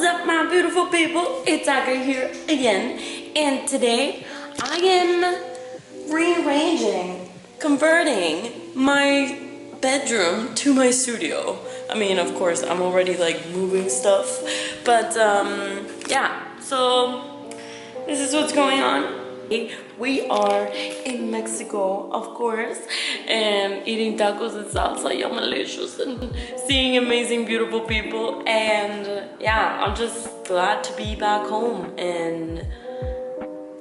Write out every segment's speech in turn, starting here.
up, my beautiful people? It's Aga here again, and today I am rearranging, converting my bedroom to my studio. I mean, of course, I'm already like moving stuff, but yeah, so this is what's going on. We are in Mexico, of course, and eating tacos and salsa, yum delicious, and seeing amazing, beautiful people. And yeah, I'm just glad to be back home and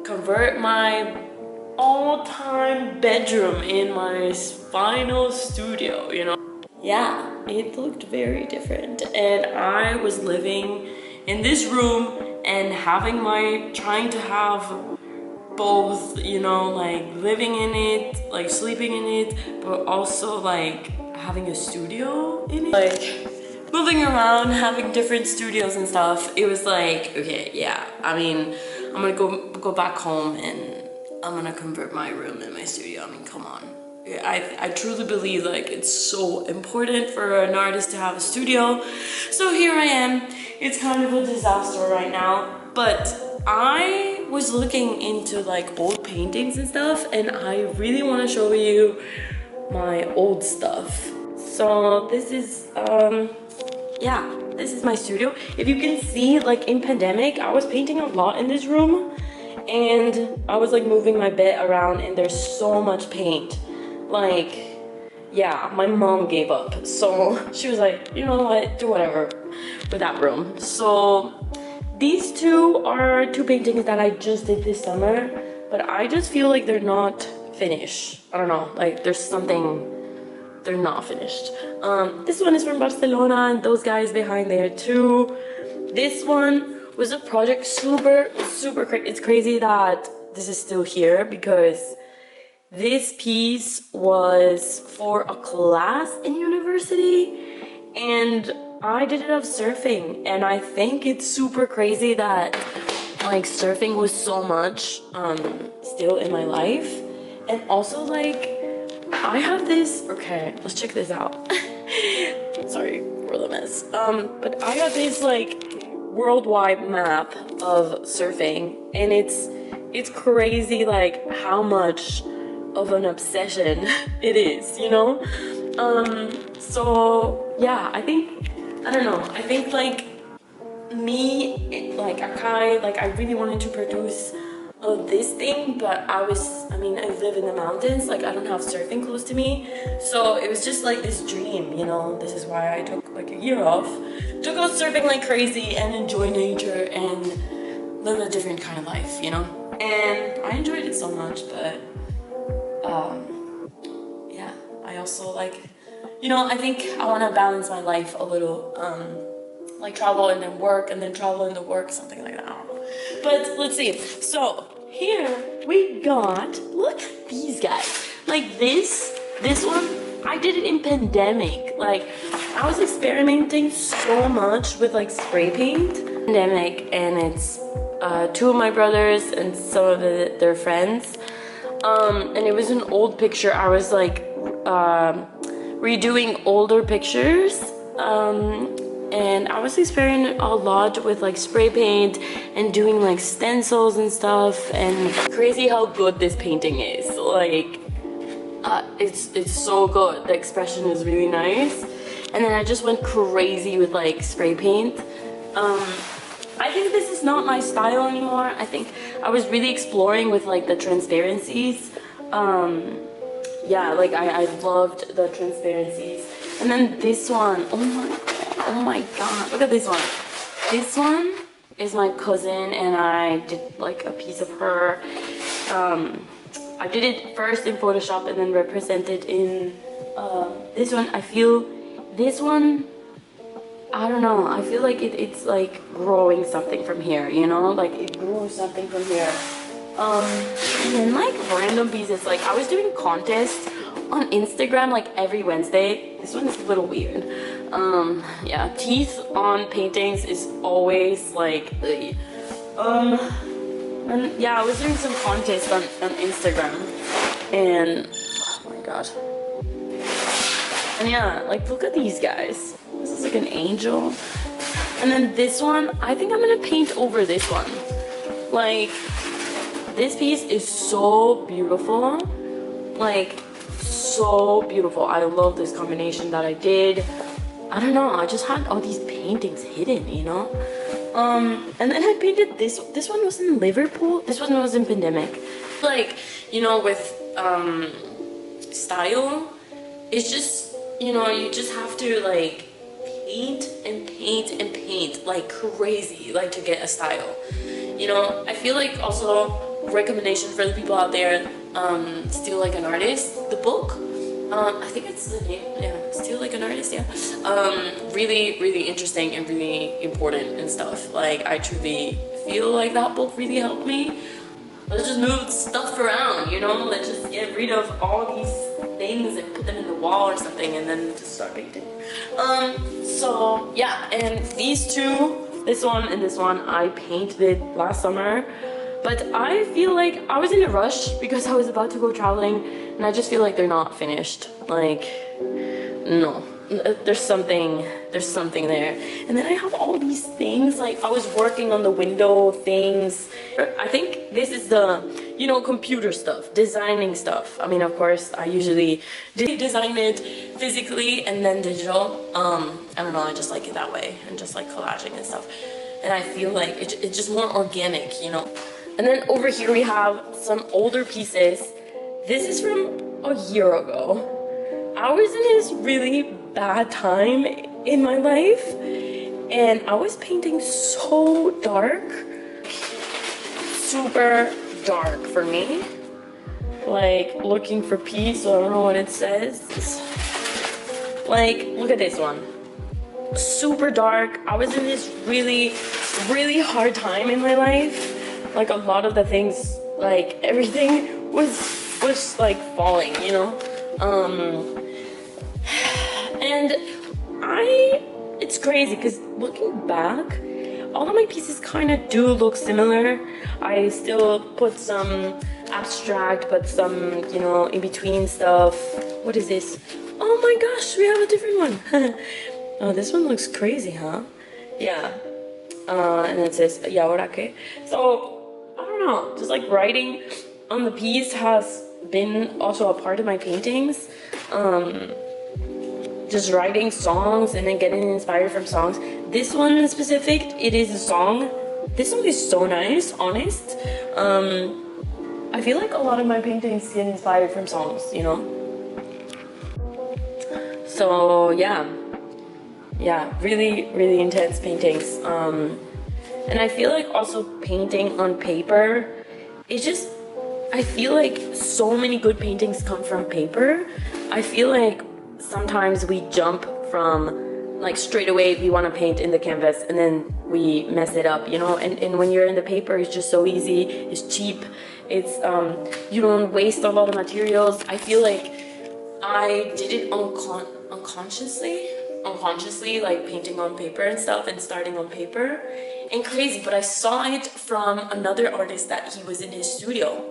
convert my all-time bedroom in my final studio, you know. Yeah, it looked very different, and I was living in this room and trying to have both, you know, like living in it, like sleeping in it, but also like having a studio in it, like moving around, having different studios and stuff. It was like, okay, yeah, I mean, I'm gonna go back home and I'm gonna convert my room in my studio. I mean, come on. I truly believe like it's so important for an artist to have a studio. So here I am. It's kind of a disaster right now, but I was looking into like old paintings and stuff, and I really want to show you my old stuff. So this is yeah, this is my studio. If you can see, like in pandemic, I was painting a lot in this room, and I was like moving my bed around, and there's so much paint. Like, yeah, my mom gave up, so she was like, you know what, do whatever with that room. So these two are two paintings that I just did this summer, but I just feel like they're not finished. I don't know, like there's something, they're not finished. This one is from Barcelona, and those guys behind there too. This one was a project super crazy. It's crazy that this is still here because this piece was for a class in university, and I did it of surfing, and I think it's super crazy that like surfing was so much still in my life. And also like I have this, okay, let's check this out. Sorry for the mess. But I have this like worldwide map of surfing, and it's crazy like how much of an obsession it is, you know. So yeah, I don't know, I think like me, like Akai, like I really wanted to produce this thing, but I live in the mountains, like I don't have surfing close to me, so it was just like this dream, you know. This is why I took like a year off to go surfing like crazy and enjoy nature and live a different kind of life, you know. And I enjoyed it so much, but yeah, I also like, you know, I think I want to balance my life a little, like travel and then work, and then travel and then work, something like that. I don't know. But let's see. So here we got, look at these guys. Like this one, I did it in pandemic. Like I was experimenting so much with like spray paint. Pandemic, and it's two of my brothers and some of their friends. And it was an old picture. I was like redoing older pictures, and I was experimenting a lot with like spray paint and doing like stencils and stuff. And crazy how good this painting is. Like it's so good. The expression is really nice. And then I just went crazy with like spray paint. I think this is not my style anymore. I think I was really exploring with like the transparencies. Yeah, like I loved the transparencies. And then this one, oh my god, look at this one. This one is my cousin, and I did like a piece of her. I did it first in Photoshop and then represented in this one. I feel this one, I don't know, I feel like it's like growing something from here, you know, like it grew something from here. And then like random pieces, like I was doing contests on Instagram like every Wednesday. This one is a little weird. Yeah, teeth on paintings is always like and yeah, I was doing some contests on Instagram, and oh my god. And yeah, like look at these guys. This is like an angel. And then this one, I think I'm gonna paint over this one. Like, this piece is so beautiful. Like, so beautiful. I love this combination that I did. I don't know, I just had all these paintings hidden, you know? And then I painted this. This one was in Liverpool. This one was in Pandemic. Like, you know, with style, it's just, you know, you just have to like paint and paint and paint like crazy, like to get a style. You know, I feel like also recommendation for the people out there, Still Like an Artist, the book. I think it's the name, yeah, Still Like an Artist, yeah. Really, really interesting and really important and stuff. Like, I truly feel like that book really helped me. Let's just move stuff around, you know? Let's just get rid of all these things and put them in the wall or something and then just start painting. So, yeah, and these two, this one and this one, I painted last summer. But I feel like I was in a rush because I was about to go traveling and I just feel like they're not finished. Like, no, there's something there. And then I have all these things, like I was working on the window things. I think this is the, you know, computer stuff, designing stuff. I mean, of course, I usually design it physically and then digital. I don't know, I just like it that way and just like collaging and stuff. And I feel like it's just more organic, you know? And then over here we have some older pieces. This is from a year ago. I was in this really bad time in my life and I was painting so dark, super dark for me. Like looking for peace, so I don't know what it says. Like, look at this one. Super dark. I was in this really, really hard time in my life. Like a lot of the things, like everything was like falling, you know? And it's crazy because looking back, all of my pieces kind of do look similar. I still put some abstract, but some, you know, in between stuff. What is this? Oh my gosh, we have a different one. Oh, this one looks crazy, huh? Yeah. And it says, "Y ahora qué?" So, I don't know, just like writing on the piece has been also a part of my paintings. Just writing songs and then getting inspired from songs. This one in specific, it is a song. This song is so nice, honest. I feel like a lot of my paintings get inspired from songs, you know? So yeah, really, really intense paintings. And I feel like also painting on paper, it's just, I feel like so many good paintings come from paper. I feel like sometimes we jump from, like straight away we want to paint in the canvas and then we mess it up, you know? And when you're in the paper, it's just so easy, it's cheap, it's, you don't waste a lot of materials. I feel like I did it unconsciously, like painting on paper and stuff and starting on paper. And crazy, but I saw it from another artist that he was in his studio.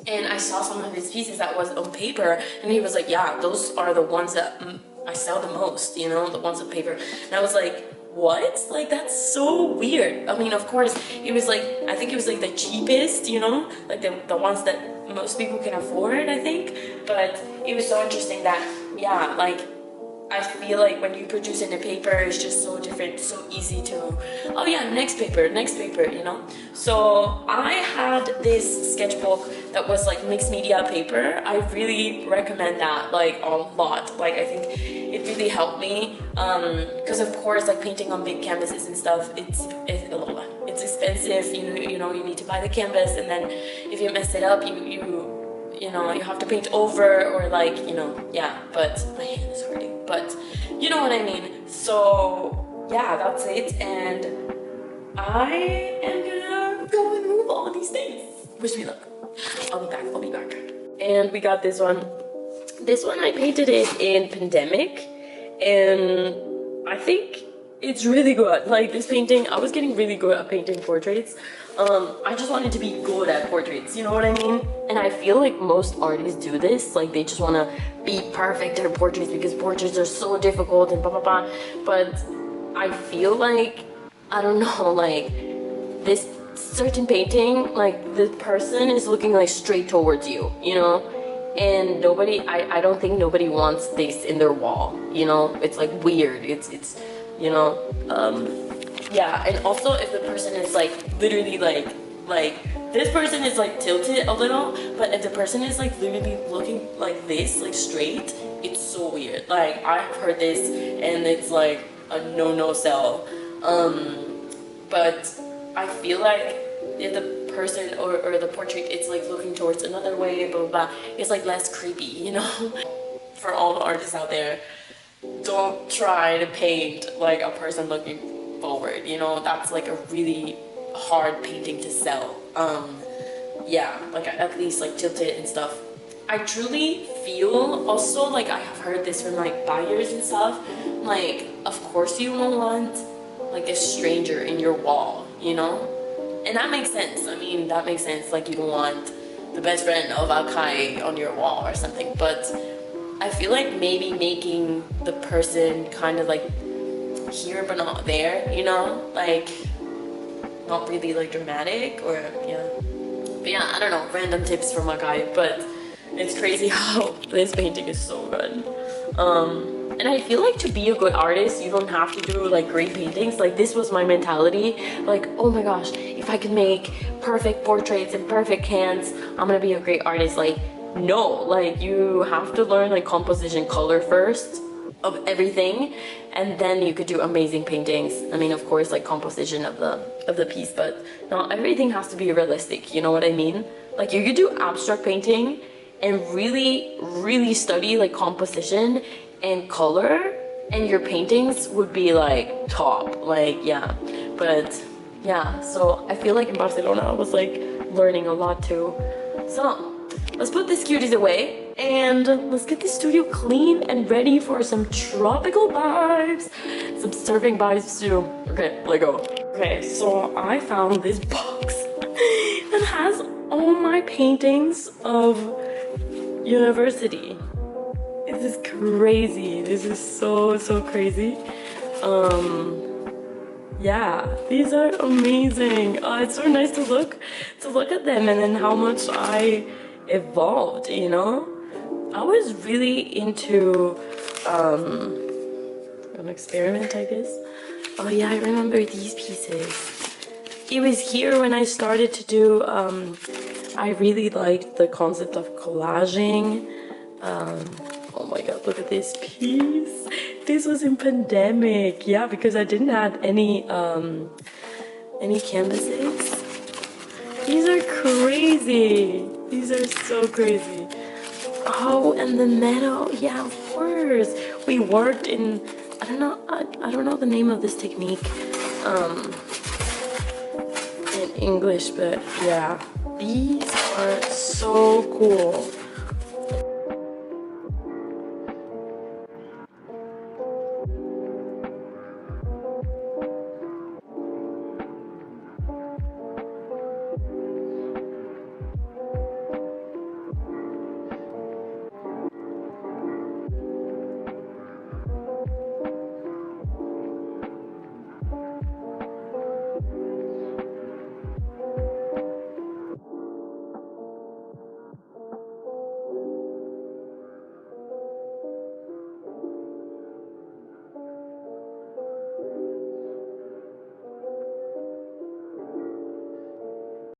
And I saw some of his pieces that was on paper and he was like, yeah, those are the ones that I sell the most, you know, the ones on paper. And I was like, what? Like, that's so weird. I mean, of course, it was like, I think it was like the cheapest, you know, like the ones that most people can afford, I think. But it was so interesting that, yeah, like, I feel like when you produce in a paper, it's just so different, so easy to, oh yeah, next paper, you know? So I had this sketchbook that was like mixed media paper. I really recommend that, like, a lot. Like, I think it really helped me, because of course, like painting on big canvases and stuff, it's expensive, you know, you need to buy the canvas, and then if you mess it up, you know, you have to paint over, or like, you know, yeah, but my hand is hurting. But you know what I mean. So yeah, that's it. And I am gonna go and move all these things. Wish me luck. I'll be back. And we got this one. This one, I painted it in Pandemic. And I think it's really good. Like, this painting, I was getting really good at painting portraits. I just wanted to be good at portraits, you know what I mean? And I feel like most artists do this, like they just want to be perfect at portraits because portraits are so difficult and blah blah blah. But I feel like I don't know, like this certain painting, like the person is looking like straight towards you, you know, and I don't think nobody wants this in their wall, you know. It's like weird, it's you know, yeah. And also if the person is like literally like this person is like tilted a little, but if the person is like literally looking like this, like straight, it's so weird. Like I've heard this and it's like a no sell. But I feel like if the person or the portrait it's like looking towards another way, blah blah blah, it's like less creepy, you know. For all the artists out there, don't try to paint like a person looking forward, you know. That's like a really hard painting to sell. Yeah, like at least like tilted and stuff. I truly feel also, like I have heard this from like buyers and stuff, like of course you don't want like a stranger in your wall, you know. And that makes sense. I mean, that makes sense. Like you don't want the best friend of Akai on your wall or something. But I feel like maybe making the person kind of like here but not there, you know, like not really like dramatic, or yeah. But yeah, I don't know, random tips from Akai, but it's crazy how this painting is so good. And I feel like to be a good artist, you don't have to do like great paintings. Like this was my mentality, like, oh my gosh, if I can make perfect portraits and perfect hands, I'm gonna be a great artist. Like no, like you have to learn like composition, color first of everything, and then you could do amazing paintings. I mean, of course, like composition of the piece, but not everything has to be realistic, you know what I mean? Like you could do abstract painting and really study like composition and color, and your paintings would be like top, like yeah. But yeah, so I feel like in Barcelona I was like learning a lot too. So let's put these cuties away and let's get the studio clean and ready for some tropical vibes, some surfing vibes too. Okay, let go. Okay, so I found this box that has all my paintings of university. This is crazy. This is so crazy. Yeah, these are amazing. It's so nice to look at them, and then how much I evolved, you know. I was really into an experiment, I guess. Oh yeah, I remember these pieces. It was here when I started to do I really liked the concept of collaging. Oh my god, look at this piece. This was in pandemic, yeah, because I didn't have any canvases. These are crazy. These are so crazy. Oh, and the metal, yeah, of course. We worked in, I don't know the name of this technique in English, but yeah, these are so cool.